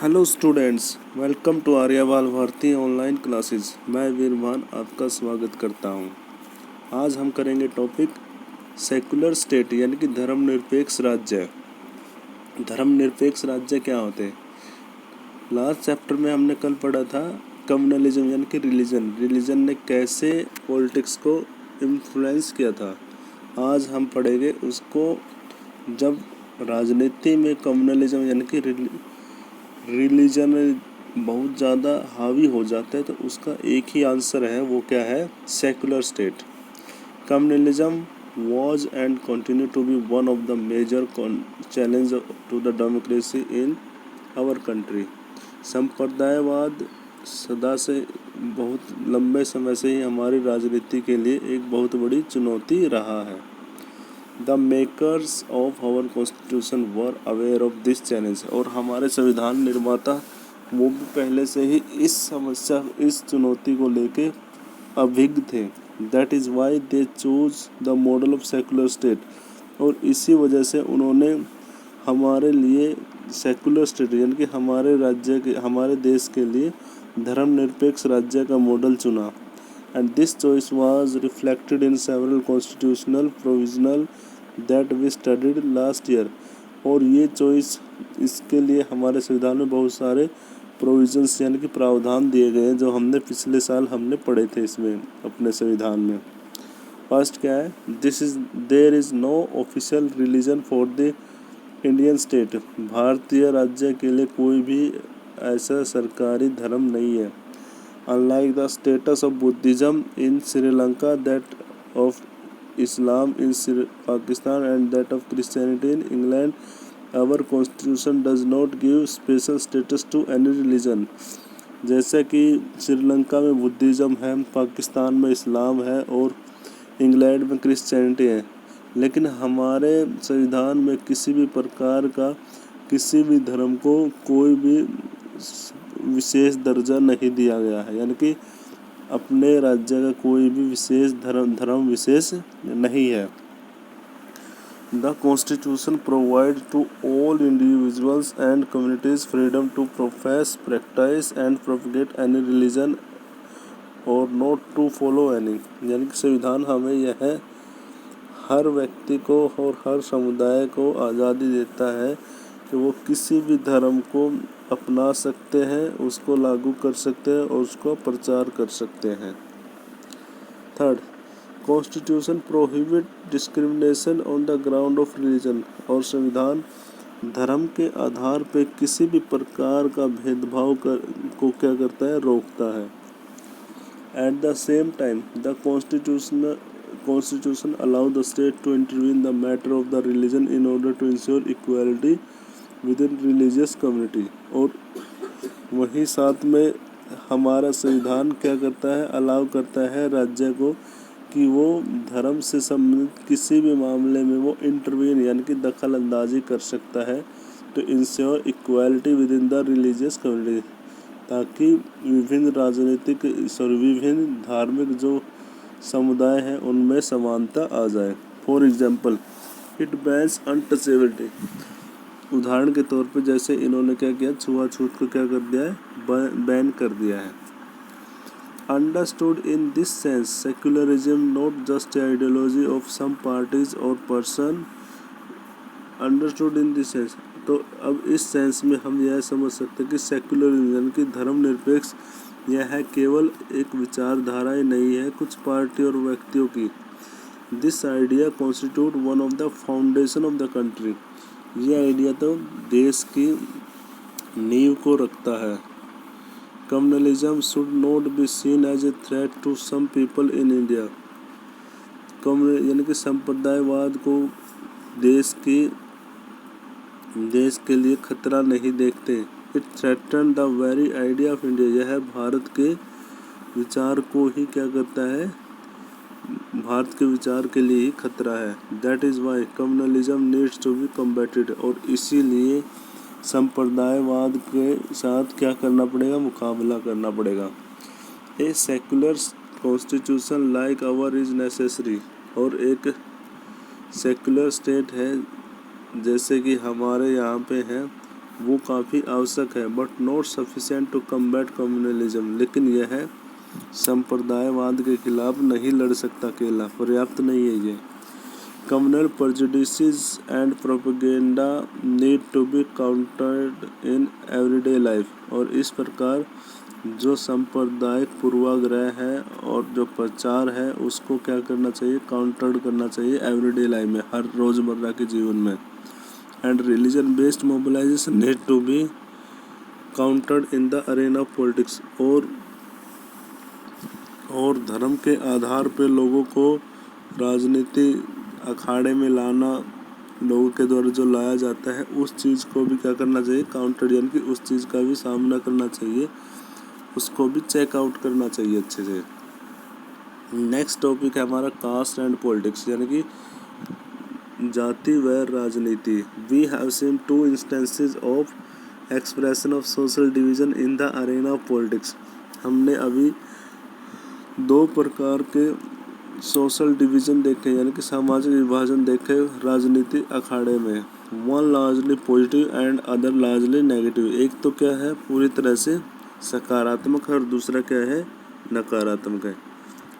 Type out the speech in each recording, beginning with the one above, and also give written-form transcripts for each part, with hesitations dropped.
Hello students, welcome to Aryawal Bharti online classes. मैं वीरमान आपका स्वागत करता हूं। आज हम करेंगे टॉपिक सेकुलर स्टेट यानी कि धर्मनिरपेक्ष राज्य। धर्मनिरपेक्ष राज्य क्या होते हैं? लास्ट चैप्टर में हमने कल पढ़ा था कम्युनलिज्म यानी कि रिलीजन ने कैसे पॉलिटिक्स को इन्फ्लुएंस किया था। आज हम पढ़ेंगे उसको जब राजनीति में कम्युनलिज्म यानी कि रिलीजन बहुत ज़्यादा हावी हो जाता है तो उसका एक ही आंसर है, वो क्या है? Secular state. Communalism was and continue to be one of the major challenge to the democracy in our country। संप्रदायवाद सदा से बहुत लंबे समय से ही हमारी राजनीति के लिए एक बहुत बड़ी चुनौती रहा है। The makers of our constitution were aware of this challenge। और हमारे संविधान निर्माता वो भी पहले से ही इस चुनौती को लेके अभिज्ञ थे। That is why they chose the model of secular state। और इसी वजह से उन्होंने हमारे लिए सेकुलर स्टेट यानी कि हमारे देश के लिए धर्मनिरपेक्ष राज्य का मॉडल चुना। And this choice was reflected in several constitutional provisional that we studied last year। और ये चॉइस इसके लिए हमारे संविधान में बहुत सारे प्रोविजंस यानी कि प्रावधान दिए गए हैं जो हमने पिछले साल पढ़े थे इसमें अपने संविधान में। फर्स्ट क्या है? There is no official religion for the Indian state. भारतीय राज्य के लिए कोई भी ऐसा सरकारी धर्म नहीं है। Unlike the status of Buddhism in Sri Lanka, that of Islam in Pakistan and that of Christianity in England, our constitution does not give special status to any religion। जैसे कि श्रीलंका में बुद्धिज़्म है, पाकिस्तान में इस्लाम है और इंग्लैंड में Christianity है, लेकिन हमारे संविधान में किसी भी प्रकार का किसी भी धर्म को कोई भी विशेष दर्जा नहीं दिया गया है। यानी कि अपने राज्य का कोई भी विशेष धर्म विशेष नहीं है। The constitution provide to all individuals and communities freedom to profess, practice and propagate any religion और नॉट टू फॉलो एनी। यानी कि संविधान हमें यह हर व्यक्ति को और हर समुदाय को आज़ादी देता है कि वो किसी भी धर्म को अपना सकते हैं, उसको लागू कर सकते हैं और उसको प्रचार कर सकते हैं। Third, constitution prohibit discrimination on the ground of religion. और संविधान धर्म के आधार पर किसी भी प्रकार का भेदभाव को क्या करता है? रोकता है। At the same time the Constitution allow the state to intervene the matter of the religion in order to ensure equality within religious community। और वहीं साथ में हमारा संविधान क्या करता है? अलाउ करता है राज्य को कि वो धर्म से संबंधित किसी भी मामले में वो इंटरवीन यानी कि दखल अंदाजी कर सकता है तो ensure equality with in the religious community, ताकि विभिन्न धार्मिक जो समुदाय हैं उनमें समानता आ जाए। For example, it bans untouchability. उदाहरण के तौर पे जैसे इन्होंने क्या किया? छुआछूत को क्या कर दिया है? बैन कर दिया है। Understood in this sense secularism not just ideology of some parties और person. Understood in this sense, तो अब इस सेंस में हम यह समझ सकते हैं कि सेक्युलरिज्म यानी कि धर्मनिरपेक्ष यह है केवल एक विचारधारा ही नहीं है कुछ पार्टी और व्यक्तियों की। This idea constitute one of the foundation of the country. ये आइडिया तो देश की नींव को रखता है। Communalism should not be seen as a threat to some people in India. यानी कि संप्रदायवाद को देश के लिए खतरा नहीं देखते। It threaten the very idea of India. यह भारत के विचार को ही क्या करता है? भारत के विचार के लिए ही खतरा है। That is why communalism needs to be combated. और इसीलिए संप्रदायवाद के साथ क्या करना पड़ेगा? मुकाबला करना पड़ेगा। A secular constitution like our is necessary. और एक सेकुलर स्टेट है जैसे कि हमारे यहाँ पे है वो काफ़ी आवश्यक है, but not sufficient to combat communalism, लेकिन यह संप्रदायवाद के खिलाफ नहीं लड़ सकता अकेला, पर्याप्त नहीं है ये। Communal prejudices and propaganda need to be countered in everyday life, और इस प्रकार जो सांप्रदायिक पूर्वाग्रह है और जो प्रचार है उसको क्या करना चाहिए, काउंटर करना चाहिए एवरीडे लाइफ में, हर रोज़मर्रा के जीवन में। And religion based mobilisation need to be countered in the arena of politics, और धर्म के आधार पे लोगों को राजनीति अखाड़े में लाना, लोगों के द्वारा जो लाया जाता है उस चीज़ को भी क्या करना चाहिए, काउंटर, यानी कि उस चीज़ का भी सामना करना चाहिए, उसको भी चेकआउट करना चाहिए अच्छे से। नेक्स्ट टॉपिक है हमारा कास्ट एंड पॉलिटिक्स, यानी कि जाति व राजनीति। We have seen two instances of expression of social division in the arena of politics. हमने अभी दो प्रकार के सोशल डिवीज़न देखे, यानी कि सामाजिक विभाजन देखे राजनीति अखाड़े में। One largely positive and other largely negative. एक तो क्या है पूरी तरह से सकारात्मक है और दूसरा क्या है नकारात्मक है।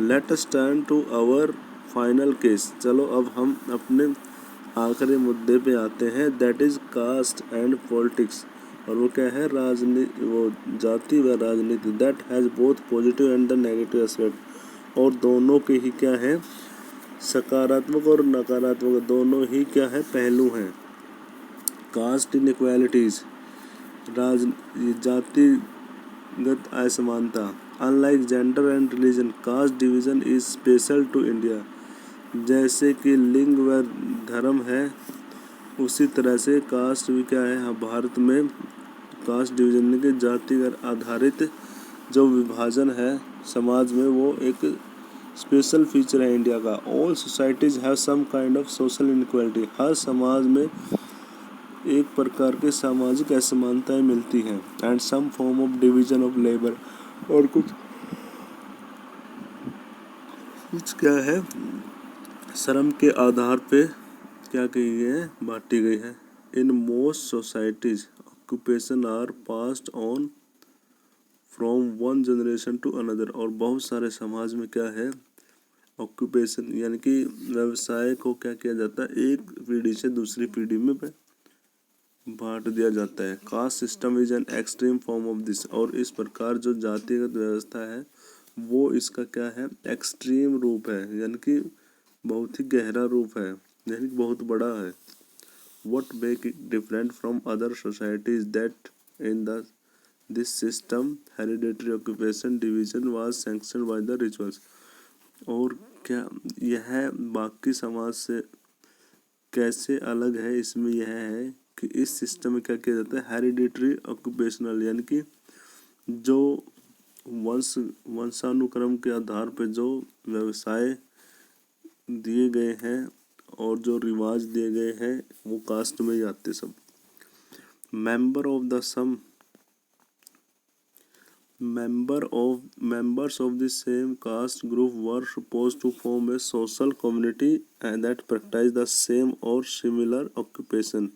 Let us turn to our final case. चलो अब हम अपने आखिरी मुद्दे पे आते हैं, that is caste and politics. और वो क्या है, राजनीति, वो जाति व राजनीति। That has both positive and the negative aspect. और दोनों के ही क्या है, सकारात्मक और नकारात्मक दोनों ही क्या है, पहलू हैं। कास्ट इनइक्वालिटीज़, जातिगत असमानता। Unlike gender and religion, caste division is special to India. जैसे कि लिंग व धर्म है, उसी तरह से कास्ट भी क्या है, भारत में कास्ट डिवीज़न के जातिगत आधारित जो विभाजन है समाज में, वो एक स्पेशल फीचर है इंडिया का। All societies have some kind of social inequality. हर समाज में एक प्रकार के सामाजिक असमानताएं मिलती हैं। And some form of division of labour, और कुछ क्या है, श्रम के आधार पे क्या की गई है, बांटी गई है। In most societies occupation are passed on from one generation to another. और बहुत सारे समाज में क्या है, ऑक्यूपेशन यानी कि व्यवसाय को क्या किया जाता है, एक पीढ़ी से दूसरी पीढ़ी में बांट दिया जाता है। Caste system is an extreme form of this. और इस प्रकार जो जातिगत व्यवस्था है वो इसका क्या है, एक्सट्रीम रूप है, यानी कि बहुत ही गहरा रूप है, यानी कि बहुत बड़ा है। What make it different from other societies that in this system hereditary occupation division was sanctioned by the rituals। और क्या यह बाकी समाज से कैसे अलग है, इसमें यह है कि इस सिस्टम में क्या किया जाता है, हेरिडिटरी ऑक्यूपेशनल, यानी कि जो वंशानुक्रम के आधार पर जो व्यवसाय दिए गए हैं और जो रिवाज दिए गए हैं वो कास्ट में ही आते सब। Members of the same caste group were supposed to form a social community and that practice the same or similar occupation,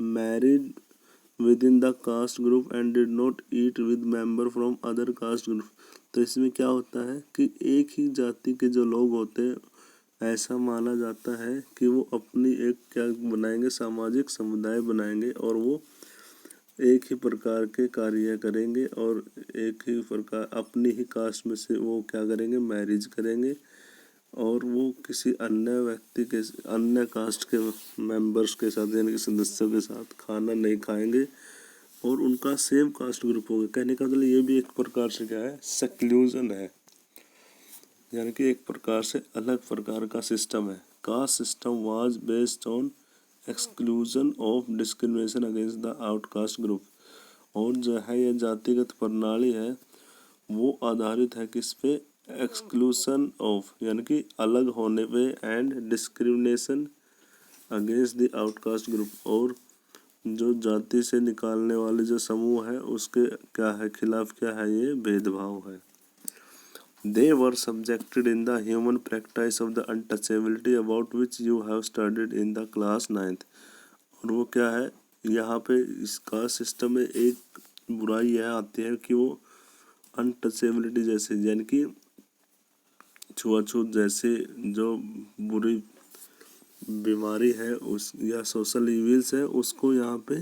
married within the caste group and did not eat with member from other caste group। तो इसमें क्या होता है कि एक ही जाति के जो लोग होते हैं, ऐसा माना जाता है कि वो अपनी एक क्या बनाएंगे, सामाजिक समुदाय बनाएंगे और वो एक ही प्रकार के कार्य करेंगे और एक ही प्रकार अपनी ही कास्ट में से वो क्या करेंगे, मैरिज करेंगे और वो किसी अन्य व्यक्ति के, अन्य कास्ट के मेंबर्स के साथ यानी कि सदस्यों के साथ खाना नहीं खाएंगे और उनका सेम कास्ट ग्रुप होगा। कहने का मतलब ये भी एक प्रकार से क्या है, सेक्लूजन है, यानी कि एक प्रकार से अलग प्रकार का सिस्टम है। Caste system was based on exclusion of discrimination against the outcast group. और जो है ये जातिगत प्रणाली है वो आधारित है किस पे, एक्सक्लूजन ऑफ यानी कि अलग होने पे, and discrimination against the outcast group, और जो जाति से निकालने वाले जो समूह है उसके क्या है, खिलाफ क्या है, ये भेदभाव है। They were subjected in the human practice of the untouchability about which you have studied in the class 9th। और वो क्या है, यहाँ पे इस कास्ट सिस्टम में एक बुराई यह आती है कि वो अनटचेबिलिटी जैसे यानी कि छुआछूत जैसे जो बुरी बीमारी है उस या सोशल इविल्स है उसको यहाँ पे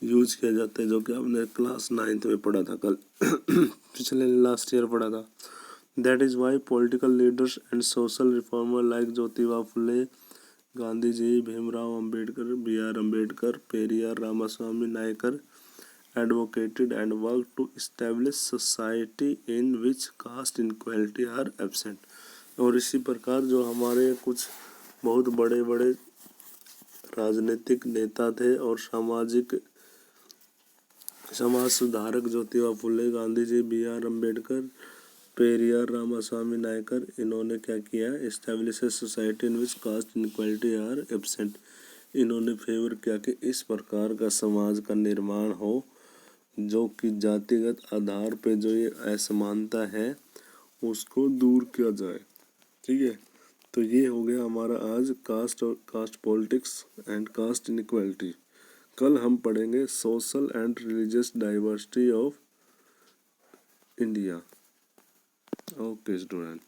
यूज किया जाता है, जो कि आपने क्लास 9th में पढ़ा था कल पिछले लास्ट ईयर पढ़ा था। That is why political leaders and social reformer like Jyotiba Phule, Gandhi ji, Bhimrao Ambedkar, B.R. Ambedkar, Periyar, Ramaswami Naicker advocated and worked to establish society in which caste inequality are absent। और इसी प्रकार जो हमारे कुछ बहुत बड़े बड़े राजनीतिक नेता थे और समाज सुधारक ज्योतिबा फुले, गांधी जी, B.R. अम्बेडकर, पेरियार, रामास्वामी नायकर, इन्होंने क्या किया, establish society in which caste inequality are absent. इन्होंने फेवर किया कि इस प्रकार का समाज का निर्माण हो जो कि जातिगत आधार पे जो ये असमानता है उसको दूर किया जाए। ठीक है, तो ये हो गया हमारा आज कास्ट और caste politics and caste inequality. कल हम पढ़ेंगे social and religious diversity of India. Okay student.